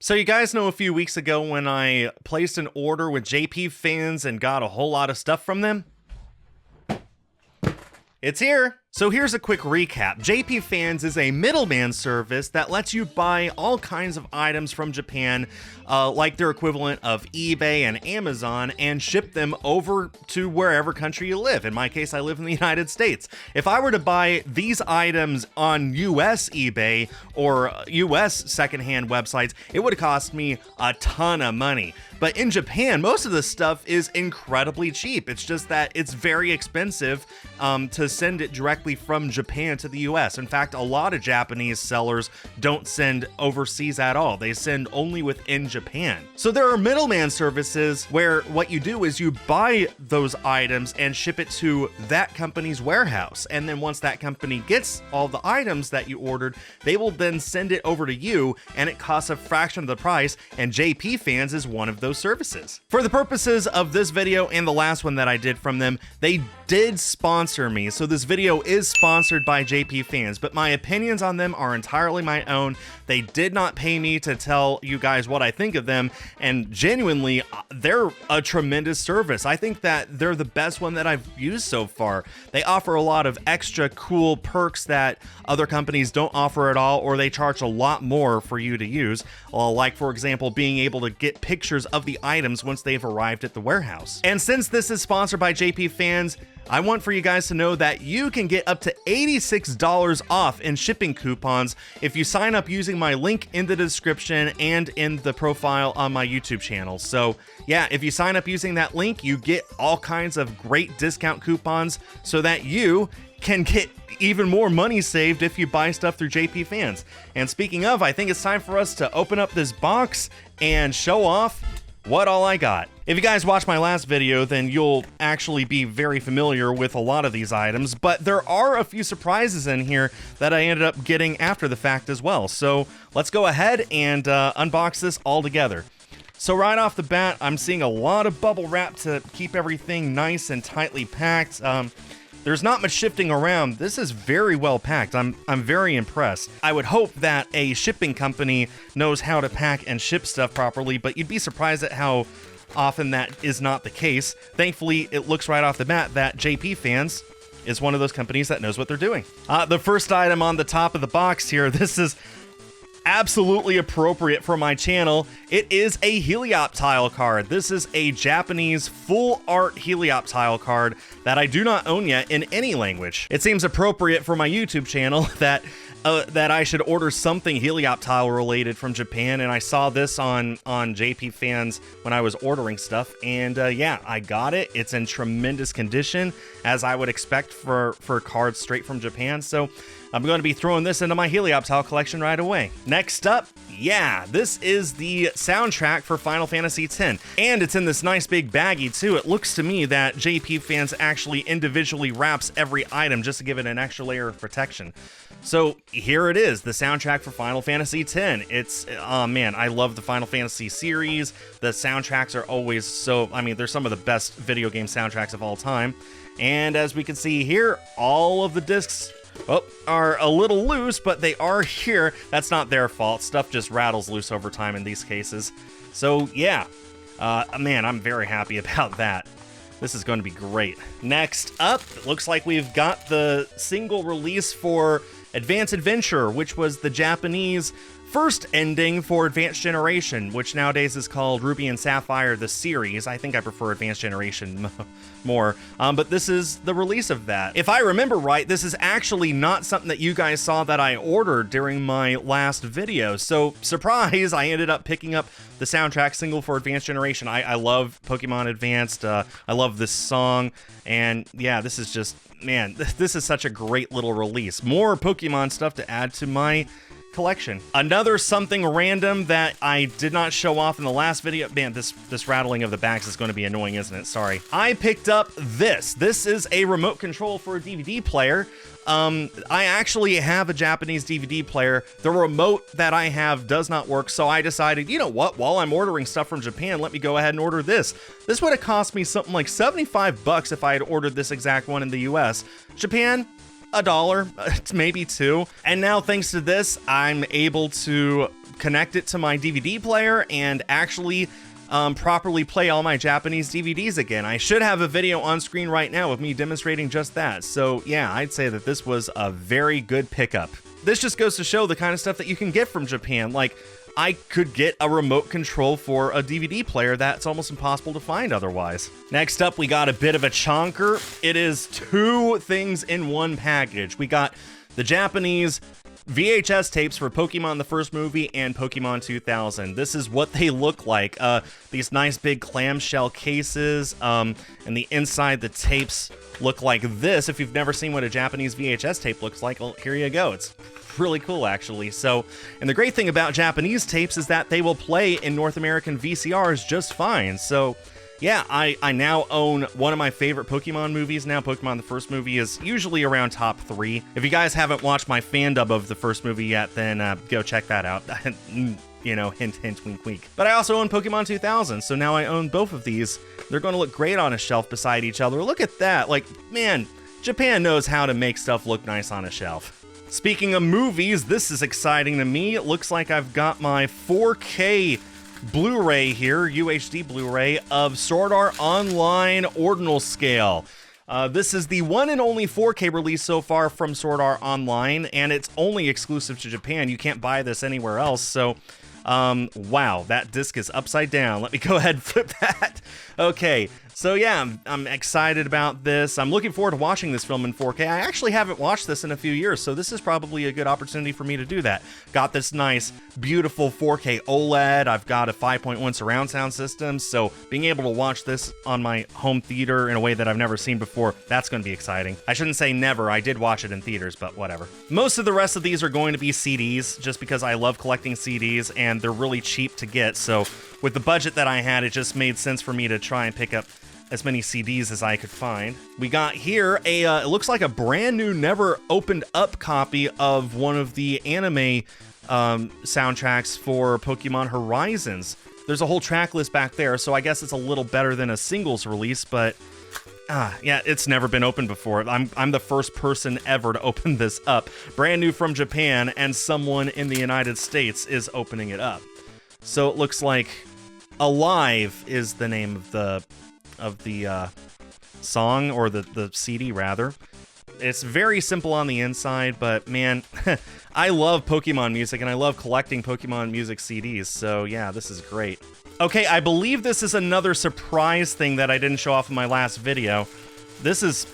So you guys know a few weeks ago when I placed an order with jpfans and got a whole lot of stuff from them? It's here. So here's a quick recap. jpfans is a middleman service that lets you buy all kinds of items from Japan, like their equivalent of eBay and Amazon, and ship them over to wherever country you live. In my case, I live in the United States. If I were to buy these items on US eBay or US secondhand websites, it would cost me a ton of money. But in Japan, most of this stuff is incredibly cheap. It's just that it's very expensive to send it directly from Japan to the US. In fact, a lot of Japanese sellers don't send overseas at all. They send only within Japan. So there are middleman services where what you do is you buy those items and ship it to that company's warehouse. And then once that company gets all the items that you ordered, they will then send it over to you, and it costs a fraction of the price, and jpfans is one of those services. For the purposes of this video and the last one that I did from them, they did sponsor me. So this video is sponsored by jpfans, but my opinions on them are entirely my own. They did not pay me to tell you guys what I think of them, and genuinely, they're a tremendous service. I think that they're the best one that I've used so far. They offer a lot of extra cool perks that other companies don't offer at all, or they charge a lot more for you to use. Like, for example, being able to get pictures of the items once they've arrived at the warehouse. And since this is sponsored by jpfans, I want for you guys to know that you can get up to $86 off in shipping coupons if you sign up using my link in the description and in the profile on my YouTube channel. So yeah, if you sign up using that link, you get all kinds of great discount coupons so that you can get even more money saved if you buy stuff through jpfans. And speaking of, I think it's time for us to open up this box and show off what all I got. If you guys watched my last video, then you'll actually be very familiar with a lot of these items, but there are a few surprises in here that I ended up getting after the fact as well. So let's go ahead and unbox this all together. So right off the bat, I'm seeing a lot of bubble wrap to keep everything nice and tightly packed. There's not much shifting around. This is very well packed. I'm very impressed. I would hope that a shipping company knows how to pack and ship stuff properly, but you'd be surprised at how often that is not the case. Thankfully, it looks right off the bat that jpfans is one of those companies that knows what they're doing. The first item on the top of the box here, this is absolutely appropriate for my channel. It is a Helioptile card. This is a Japanese full art Helioptile card that I do not own yet in any language. It seems appropriate for my YouTube channel that I should order something Helioptile related from Japan, and I saw this on jpfans when I was ordering stuff, and yeah, I got it. It's in tremendous condition, as I would expect for cards straight from Japan, so I'm going to be throwing this into my Helioptile collection right away. Next up, yeah, this is the soundtrack for Final Fantasy X, and it's in this nice big baggie too. It looks to me that jpfans actually individually wraps every item just to give it an extra layer of protection. So here it is, the soundtrack for Final Fantasy X. It's, oh man, I love the Final Fantasy series. The soundtracks are always so, I mean, they're some of the best video game soundtracks of all time. And as we can see here, all of the discs are a little loose, but they are here. That's not their fault. Stuff just rattles loose over time in these cases. So yeah, man, I'm very happy about that. This is going to be great. Next up, it looks like we've got the single release for Advanced Adventure, which was the Japanese first ending for Advanced Generation, which nowadays is called Ruby and Sapphire, the series. I think I prefer Advanced Generation more, but this is the release of that. If I remember right, this is actually not something that you guys saw that I ordered during my last video, so surprise, I ended up picking up the soundtrack single for Advanced Generation. I love Pokemon Advanced, I love this song, and yeah, this is just, man, this is such a great little release. More Pokemon stuff to add to my collection. Another something random that I did not show off in the last video. Man, this rattling of the bags is going to be annoying, isn't it? Sorry. I picked up this. This is a remote control for a DVD player. I actually have a Japanese DVD player. The remote that I have does not work, so I decided, you know what, while I'm ordering stuff from Japan, let me go ahead and order this. This would have cost me something like 75 bucks if I had ordered this exact one in the US. Japan, $1, maybe $2. And now thanks to this, I'm able to connect it to my DVD player and actually properly play all my Japanese DVDs again. I should have a video on screen right now of me demonstrating just that. So yeah, I'd say that this was a very good pickup. This just goes to show the kind of stuff that you can get from Japan. Like, I could get a remote control for a DVD player that's almost impossible to find otherwise. Next up, we got a bit of a chonker. It is 2 things in one package. We got the Japanese VHS tapes for Pokemon the first movie and Pokemon 2000. This is what they look like. These nice big clamshell cases, and the inside the tapes look like this. If you've never seen what a Japanese VHS tape looks like, well, here you go. It's really cool, actually. So, and the great thing about Japanese tapes is that they will play in North American VCRs just fine. So yeah, I now own one of my favorite Pokemon movies now. Pokemon the first movie is usually around top 3. If you guys haven't watched my fan dub of the first movie yet, then go check that out. You know, hint, hint, wink, wink. But I also own Pokemon 2000, so now I own both of these. They're going to look great on a shelf beside each other. Look at that. Like, man, Japan knows how to make stuff look nice on a shelf. Speaking of movies, this is exciting to me. It looks like I've got my 4K Blu-ray here, UHD Blu-ray of Sword Art Online Ordinal Scale. This is the one and only 4K release so far from Sword Art Online, and it's only exclusive to Japan. You can't buy this anywhere else, so wow, that disc is upside down. Let me go ahead and flip that. Okay, so yeah, I'm excited about this. I'm looking forward to watching this film in 4K. I actually haven't watched this in a few years, so this is probably a good opportunity for me to do that. Got this nice, beautiful 4K OLED. I've got a 5.1 surround sound system, so being able to watch this on my home theater in a way that I've never seen before, that's going to be exciting. I shouldn't say never. I did watch it in theaters, but whatever. Most of the rest of these are going to be CDs, just because I love collecting CDs, and they're really cheap to get, so with the budget that I had, it just made sense for me to try and pick up as many CDs as I could find. We got here it looks like a brand new, never opened up copy of one of the anime soundtracks for Pokemon Horizons. There's a whole track list back there, so I guess it's a little better than a singles release, but yeah, it's never been opened before. I'm the first person ever to open this up. Brand new from Japan, and someone in the United States is opening it up. So it looks like Alive is the name of the song, or the CD rather. It's very simple on the inside, but man, I love Pokemon music and I love collecting Pokemon music CDs, so yeah, this is great. Okay, I believe this is another surprise thing that I didn't show off in my last video. This is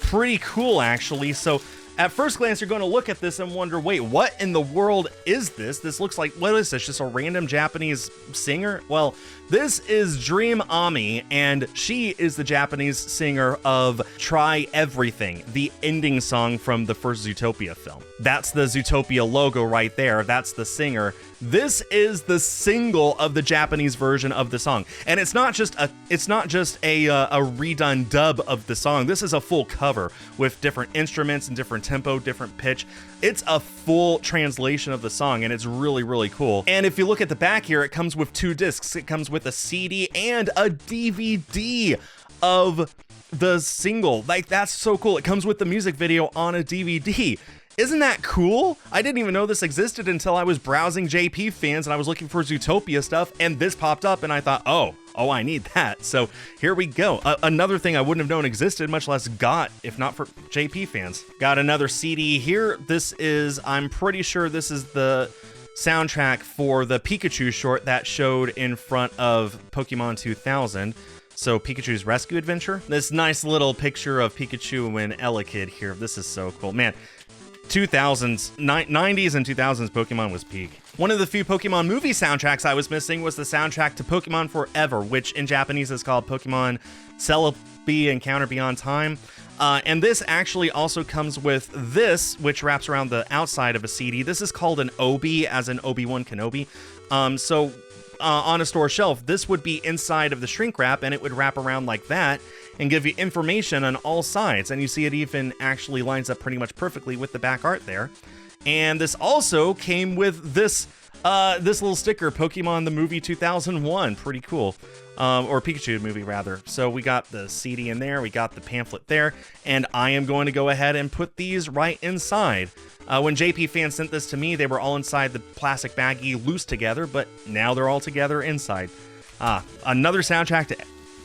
pretty cool, actually. So at first glance, you're going to look at this and wonder, wait, what in the world is this? This looks like, what is this, just a random Japanese singer? Well, this is Dream Ami, and she is the Japanese singer of Try Everything, the ending song from the first Zootopia film. That's the Zootopia logo right there. That's the singer. This is the single of the Japanese version of the song, and it's not just a redone dub of the song. This is a full cover with different instruments and different tempo, different pitch. It's a full translation of the song, and it's really, really cool. And if you look at the back here, it comes with 2 discs. It comes with a CD and a DVD of the single. Like, that's so cool. It comes with the music video on a DVD. Isn't that cool? I didn't even know this existed until I was browsing jpfans and I was looking for Zootopia stuff, and this popped up, and I thought, oh, I need that. So here we go. Another thing I wouldn't have known existed, much less got, if not for jpfans. Got another CD here. This is, I'm pretty sure this is the soundtrack for the Pikachu short that showed in front of Pokemon 2000. So Pikachu's Rescue Adventure. This nice little picture of Pikachu and Elekid here. This is so cool. Man, 90s and 2000s Pokemon was peak. One of the few Pokemon movie soundtracks I was missing was the soundtrack to Pokemon Forever, which in Japanese is called Pokemon Celebi Encounter Beyond Time. And this actually also comes with this, which wraps around the outside of a CD. This is called an Obi, as in Obi-Wan Kenobi. On a store shelf, this would be inside of the shrink wrap, and it would wrap around like that and give you information on all sides. And you see it even actually lines up pretty much perfectly with the back art there. And this also came with this this little sticker, Pokemon the Movie 2001, pretty cool. Or Pikachu movie, rather. So we got the CD in there, we got the pamphlet there, and I am going to go ahead and put these right inside. When JPFans sent this to me, they were all inside the plastic baggie loose together, but now they're all together inside. Another soundtrack to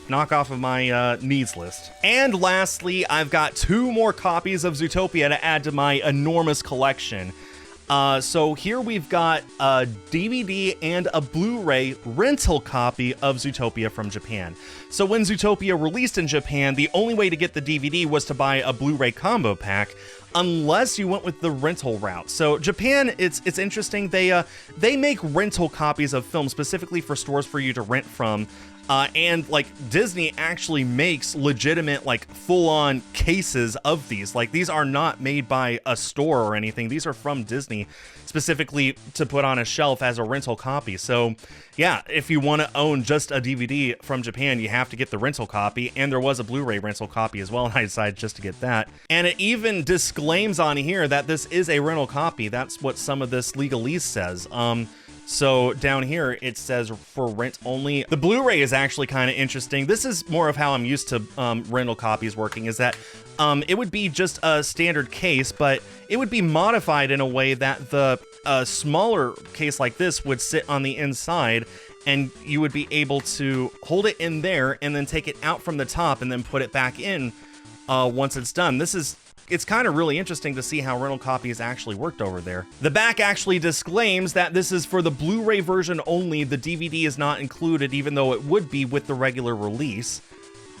knock off of my needs list. And lastly, I've got 2 more copies of Zootopia to add to my enormous collection. So here we've got a DVD and a Blu-ray rental copy of Zootopia from Japan. So when Zootopia released in Japan, the only way to get the DVD was to buy a Blu-ray combo pack, unless you went with the rental route. So Japan, it's interesting. They make rental copies of films specifically for stores for you to rent from. And like Disney actually makes legitimate, like, full-on cases of these. Like, these are not made by a store or anything. These are from Disney specifically to put on a shelf as a rental copy. So yeah, if you want to own just a DVD from Japan, you have to get the rental copy. And there was a Blu-ray rental copy as well, and I decided just to get that. And it even disclaims on here that this is a rental copy. That's what some of this legalese says. So down here, it says for rent only. The Blu-ray is actually kind of interesting. This is more of how I'm used to rental copies working, is that it would be just a standard case, but it would be modified in a way that the smaller case like this would sit on the inside, and you would be able to hold it in there and then take it out from the top and then put it back in once it's done. It's kind of really interesting to see how rental copies actually worked over there. The back actually disclaims that this is for the Blu-ray version only. The DVD is not included, even though it would be with the regular release.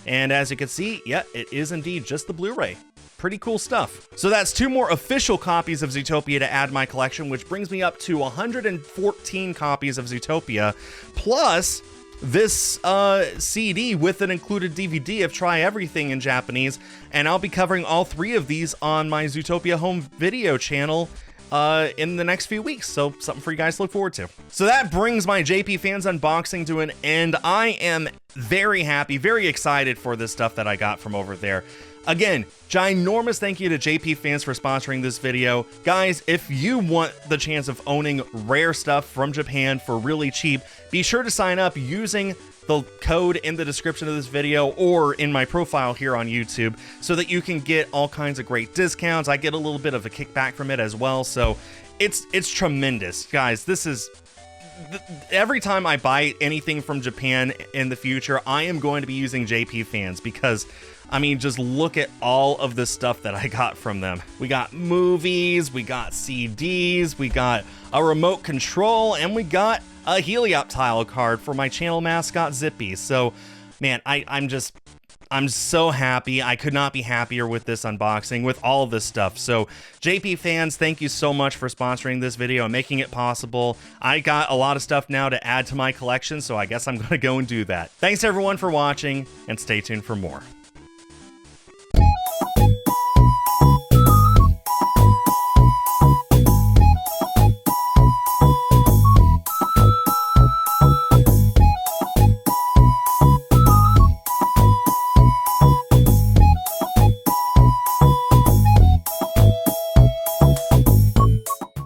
And as you can see, yeah, it is indeed just the Blu-ray. Pretty cool stuff. So that's 2 more official copies of Zootopia to add to my collection, which brings me up to 114 copies of Zootopia, plus this CD with an included DVD of Try Everything in Japanese, and I'll be covering all 3 of these on my Zootopia home video channel in the next few weeks, so something for you guys to look forward to. So that brings my JPFans unboxing to an end. I am very happy, very excited for this stuff that I got from over there. Again, ginormous thank you to JPFans for sponsoring this video. Guys, if you want the chance of owning rare stuff from Japan for really cheap, be sure to sign up using the code in the description of this video or in my profile here on YouTube so that you can get all kinds of great discounts. I get a little bit of a kickback from it as well, so it's tremendous. Guys, this is... Every time I buy anything from Japan in the future, I am going to be using JPFans because, I mean, just look at all of the stuff that I got from them. We got movies, we got CDs, we got a remote control, and we got a Helioptile card for my channel mascot Zippy. So, man, I'm so happy. I could not be happier with this unboxing, with all of this stuff. So, JPFans, thank you so much for sponsoring this video and making it possible. I got a lot of stuff now to add to my collection, so I guess I'm going to go and do that. Thanks, everyone, for watching, and stay tuned for more.